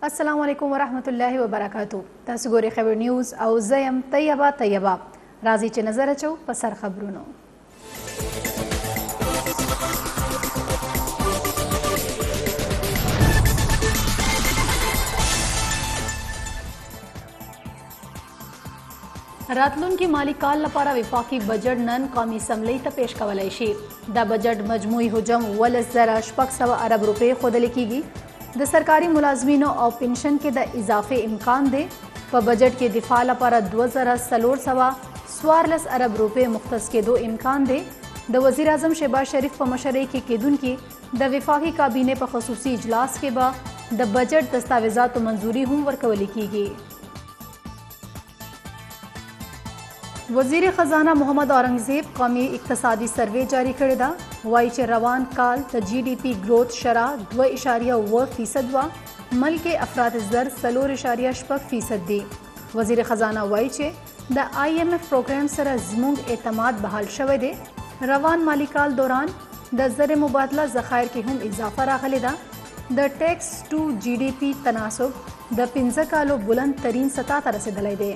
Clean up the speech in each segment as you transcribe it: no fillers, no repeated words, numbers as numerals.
السلام علیکم ورحمت الله وبرکاتو. تاسو ګورئ خبر نیوز او زه یم طیبه. راځئ چې نظر اچو په سر خبرونو. راتلونکي مالی کال لپاره وفاقي بجټ نن قومي اسمبلۍ ته پیش کولی شي. دا بجټ مجموعي حجم 1,600 ارب روپۍ ښودل کیږي. د سرکاري ملازمینو او پنشن کې د اضافه امکان دی. په بجټ کې دفاع لپاره 2,414 ارب روپۍ مختص کېدو امکان دی. د وزیر اعظم شهباز شریف په مشرۍ کې کېدونکي د وفاقي کابینې په خصوصي اجلاس کې به د بجټ دستاویزاتو منظوري هم ورکول کیږي. وزیر خزانه محمد اورنګزیب قومي اقتصادي سروې جاری کړې ده. وایي چې روان کال د GDP ګروث شرح 2.9% وه. ملک افراد زر 4.6% دی. وزیر خزانه وایي چې د IMF پروګرام سره زموږ اعتماد بحال شوی دی. روان مالی کال دوران د زر مبادله ذخایر کې هم اضافه راغلی ده. د ټیکس ټو GDP تناسب د 15 کالو بلند ترین سطح ته رسیدلی دی.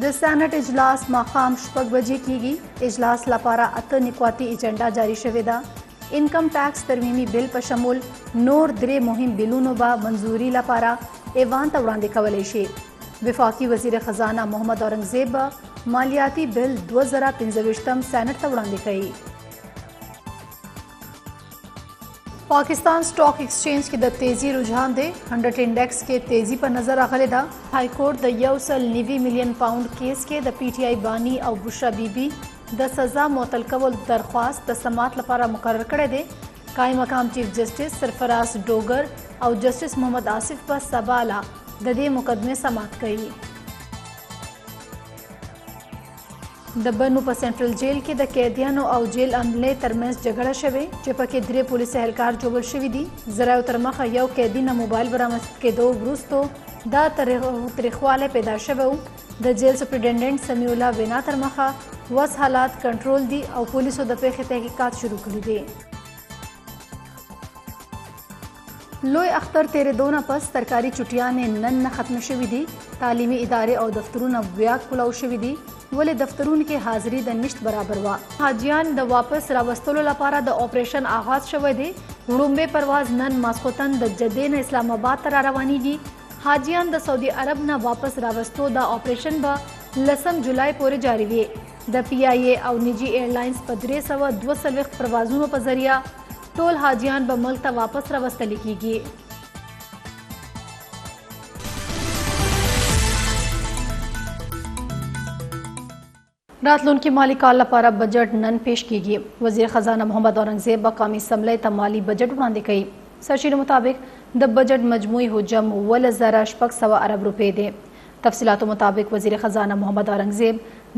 د سینټ اجلاس ماښام 6 بجې کیږي. اجلاس لپاره 8 نکواتی ایجنډا جاری شوې ده. انکم ټیکس ترمیمي بل په شمول نور 3 مهم بلونو به منظوري لپاره ایوان ته وړاندې کولی شي. وفاقي وزیر خزانه محمد اورنګزیب به مالیاتي بل 2025 سینټ ته وړاندې کوي. پاکستان سټاک ایکسچینج کې د تیزی رجحان دی. 100 انډیکس کې تیزی په نظر راغلی ده. های کورټ د 190 ملین پاوند کیس کې د PTI بانی او بشرا بیبي د سزا معطل کول درخواست د سماعت لپاره مقرر کړی دی. قائم مقام چیف جسټس سرفراز ډوگر او جسټس محمد آصف په سباله د دې مقدمې سماعت کوي. د بنو په سنټرل جیل کې د قیدیانو او جیل عملې ترمنځ جګړه شوې چې پکې 3 پولیس اهلکار جوړ شوي دي. ذرایعو تر مخه یو قیدي نه موبایل برآمد کېدو وروستو دا تریخوالی پیدا شوی و. د جیل سپرنټنډنټ سمیع الله وینا تر مخه وس حالات کنټرول دي او پولیسو د پیښې تحقیقات شروع کړي دي. لوی اختر تیرېدو نه پس سرکاري چټیانې نن نه ختم شوي دي. تعلیمي ادارې او دفترونه بیا کلاو شوي دي. ولې دفترونو کې حاضري د نشت برابر وه. حاجیان د واپس راوستلو لپاره د اپریشن آغاز شوی دی. وړومبی پرواز نن ماسخوتن د جدې نه اسلام آباد ته را روانیږي. حاجیان د سعودي عرب نه واپس راوستو دا اپریشن به 10 جولای پورې جاری وي. د PIA او نجی ایرلاینز په 342 پروازونو په ذریعہ ټول حاجیان به ملک ته واپس راوستل کیږي. راتلونکي مالی کال لپاره بجټ نن پیش کیږي. وزیر خزانه محمد اورنګزیب به قومي اسمبلۍ ته مالی بجټ وړاندې کوي. سرچینو مطابق د بجټ مجموعي حجم 1,600 ارب روپۍ دی. تفصیلاتو مطابق وزیر خزانه محمد اورنګزیب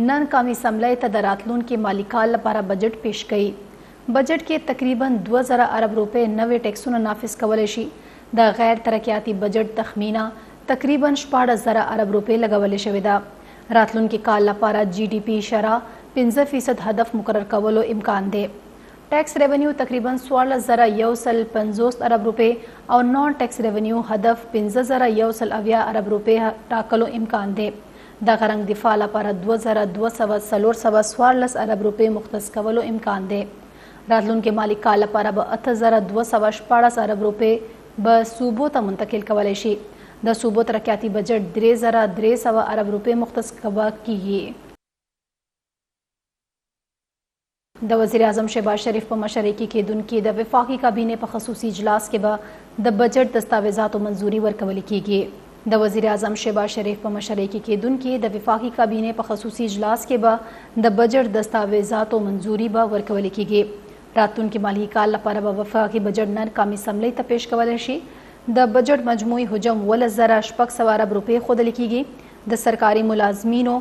نن قومي اسمبلۍ ته د راتلونکي مالی کال لپاره بجټ پیش کوي. بجټ کې تقریبا 2000 ارب روپۍ نوې ټیکسونه نافذ کولی شي. د غیر ترقیاتي بجټ تخمینه تقریبا 14,000 ارب روپۍ لګولې شوې ده. راتلونکي کال لپاره GDP شرح 5% هدف مقرر کولو امکان دی. ټیکس ریونیو تقریبا 16,150 ارب روپۍ او نان ټیکس ریونیو هدف 15,190 ارب روپۍ ټاکلو امکان دی. د غرنګ دفاع لپاره 2,214 ارب روپۍ مختص کولو امکان دی. راتلونکي مالی کال لپاره به 8,214 ارب روپۍ به صوبو ته منتقل کولی شي. د صوبو ترقیاتي بجټ 3,300 ارب روپۍ مختص کیږي. د وزیر اعظم شهباز شریف په مشرۍ کې کېدونکي د وفاقي کابینې په خصوصي اجلاس کې به د بجټ دستاویزاتو منظوري ورکول کیږي. د وزیر اعظم شهباز شریف په مشرۍ کې کېدونکي د وفاقي کابینې په خصوصي اجلاس کې به د بجټ دستاویزاتو منظوري به ورکول کیږي. راتلونکي مالی کال لپاره به وفاقي بجټ نن قومي اسمبلۍ ته پیش کولی شي. د بجټ مجموعي حجم 1,600 ارب روپۍ ښودل کیږي. د سرکاري ملازمینو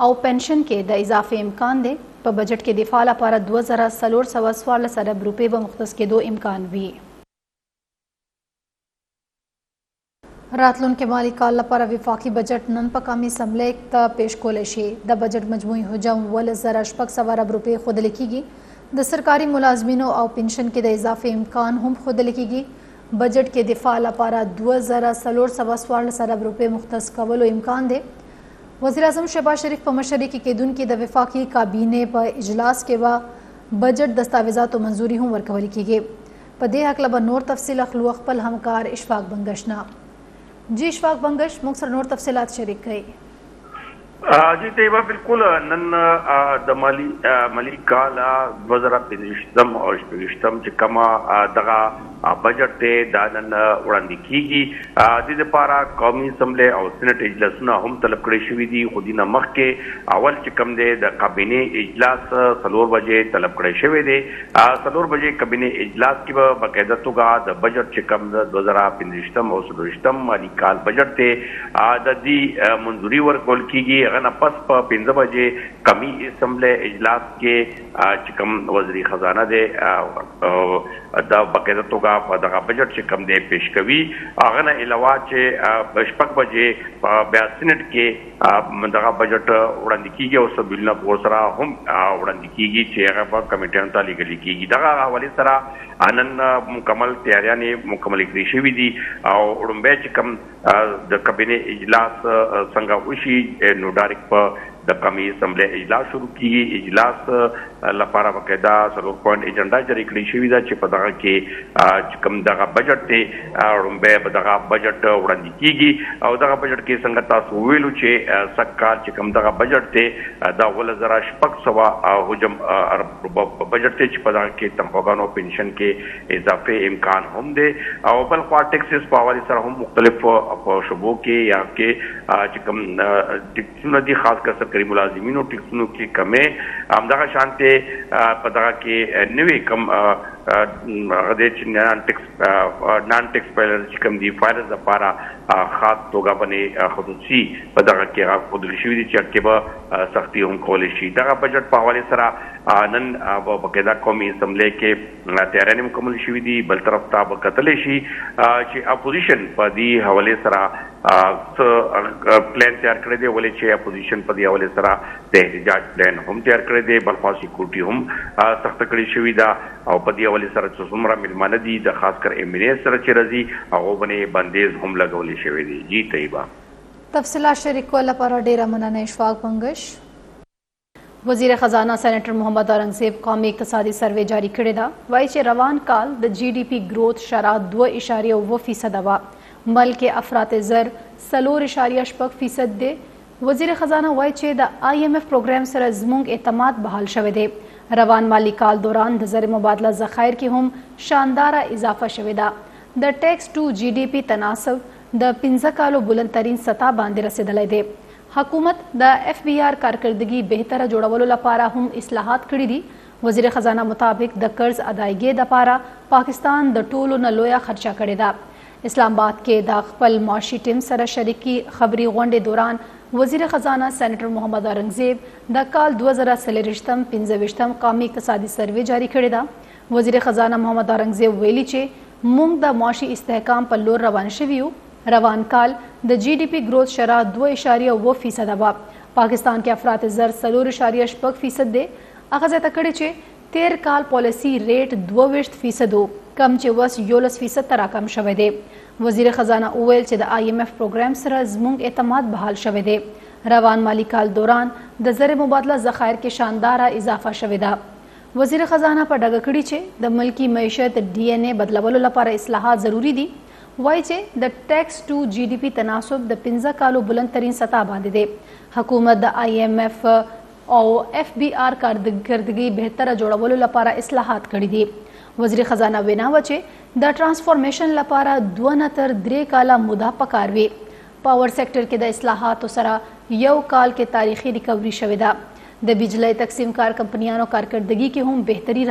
او پنشن کې د اضافه امکان دی. په بجټ کې دفاع لپاره 2,414 ارب روپۍ به مختص کېدو امکان وي. راتلونکي مالی کال لپاره وفاقي بجټ نن په قومي اسمبلۍ ته پیش کولی شي. د بجټ مجموعي حجم 1,600 ارب روپۍ ښودل کیږي. د سرکاري ملازمینو او پنشن کې د اضافه امکان هم ښودل کیږي. بجټ کې دفاع لپاره 2414 ارب روپۍ مختص کولو امکان دی. وزیر اعظم شهباز شریف په مشرۍ کې کېدونکي د وفاقي کابینې په اجلاس کې به بجټ دستاویزاتو منظوري هم ورکول کیږي. په دې هکله به نور تفصیل اخلو خپل همکار اشفاق بنگش نه. جی اشفاق بنگش موږ سره نور تفصیلات شریک کړئ. جی طیبه بالکل نن د مالی کال 2015 او 2016 چې کومه دغه بجټ ته دا نن وړاندې کیږي. د دې لپاره قومي اسمبلی او سېنات اجلاسونه هم طلب کړی شوي دي. خو دینه مخکې اول چې کوم دی د کابینې اجلاس 4 بجې طلب کړی شوی دی. 4 بجې کابینې اجلاس کې به باقاعده توګه د بجټ چې کوم د 2015 او 2016 مالی کال بجټ ته د دې منظوري ورکول کیږي. هغه نه پس په 5 بجې قومي اسمبلی اجلاس کې چې کوم وزیر خزانه دی دا باقاعده توګه په دغه بجټ چې کم دی پیش کوي. هغه نه علاوه چې 6 بجې بیا سېنات کې دغه بجټ وړاندې کیږي او سبیلونه په سره هم وړاندې کیږي چې هغه په کمیټیانو ته لیږل کیږي. دغه حواله سره نن مکمل تیاریانې مکمل کړې شوې دي او وړاندې چې کم د کابینې اجلاس څنګه وشي نو ډایرکټ په د قومي اسمبلی اجلاس شروع کیږي. اجلاس لپاره باقاعده 4 پوینټ ایجنډا جاری کړی شوې ده چې په دغه کې کوم دغه بجټ ته وړاندې په دغه بجټ وړاندې کیږي او دغه بجټ کې څنګه تاسو ویلو چې سرکار چې کوم دغه بجټ ته دا 2016 حجم بجټ ته چې په دغه کې تنخواګانو پنشن کې اضافه امکان هم دی او بل خوا ټیکسز په حواله سره هم مختلف شعبو کې یا کې چې کوم ټیکسونه دي خاص کر سرکاري ملازمینو ټیکسونو کې کمې همدغه شانته په دغه کې نوې کم هغه چې نان ټیکس فایلر چې کوم دی فایلر لپاره خاص توګه باندې خصوصي په دغه کې خودل شوی دي چې کې به سختي هم کول شي. دغه بجټ په حواله سره نن باقاعده قومي اسمبلی کې تیارانې مکمل شوې دي. بل طرف ته به کتل شي چې اپوزیشن په دې حواله سره پلان تیار کړی دی ولې چې اپوزیشن په دې حواله سره د احتجاج پلان هم تیار کړی دی. بل خاص سکیورټي هم سخت کړی شوې ده او په دې حواله سره چې څومره ملمانه دي د خاص کر امنیت سره چې راځي هغه باندې بندیز هم لګولې شوې دي. جی طیبه تفصیلات شریک کول لپاره ډیره مننه اشفاق بنگش. وزیر خزانه سینیټر محمد اورنګزیب قومي اقتصادي سروې جاری کړې ده. وایي چې روان کال د GDP گروث شرح 2.9% وه. ملک افراط زر 4.8% دی. وزیر خزانه وایي چې د IMF پروګرام سره زموږ اعتماد بحال شوی دی. روان مالی کال دوران د زر مبادله ذخایر کې هم شانداره اضافه شوې ده. د ټیکس ټو GDP تناسب د 15 کالو بلندترین سطح باندې رسیدلی دی. حکومت د FBR کارکردګي بهتره جوړولو لپاره هم اصلاحات کړي دي. وزیر خزانه مطابق د قرض ادایګۍ لپاره پاکستان د ټولو نه لویه خرچه کړې ده. اسلام آباد کې د خپل معاشي ټیم سره شریکي خبري غونډې دوران وزیر خزانه سینیټر محمد اورنګزیب د کال 2023-25 قومي اقتصادي سروې جاری کړې ده. وزیر خزانه محمد اورنګزیب ویلي چې موږ د معاشي استحکام په لور روان شوي یو. روان کال د GDP گروث شرح 2.9% وه. پاکستان کې افراط زر 4.8% دی. هغه زیاته کړې چې 13 کال پالیسي ریټ 22% و کم چې وس 11% ته راکم شوی دی. وزیر خزانه وویل چې د IMF پروګرام سره زموږ اعتماد بحال شوی دی. روان مالی کال دوران د زر مبادله ذخایر کې شانداره اضافه شوې ده. وزیر خزانه په ډاګه کړي چې د ملکی معیشت DNA بدلولو لپاره اصلاحات ضروری دي. وایي چې د ټیکس ټو GDP تناسب د 15 کالو بلندترین سطح باندې دی. حکومت د IMF او FBR کارکردګي بهتره جوړولو لپاره اصلاحات کړي دي. وزیر خزانه وینا و چې د ترانسفورمیشن لپاره 2 نه تر 3 کاله موده پکار وي. پاور سیکټر کې د اصلاحاتو سره یو کال کې تاریخي ریکوري شوې ده. د بجلی تقسیم کار کمپنیانو کارکردګي کې هم بهتري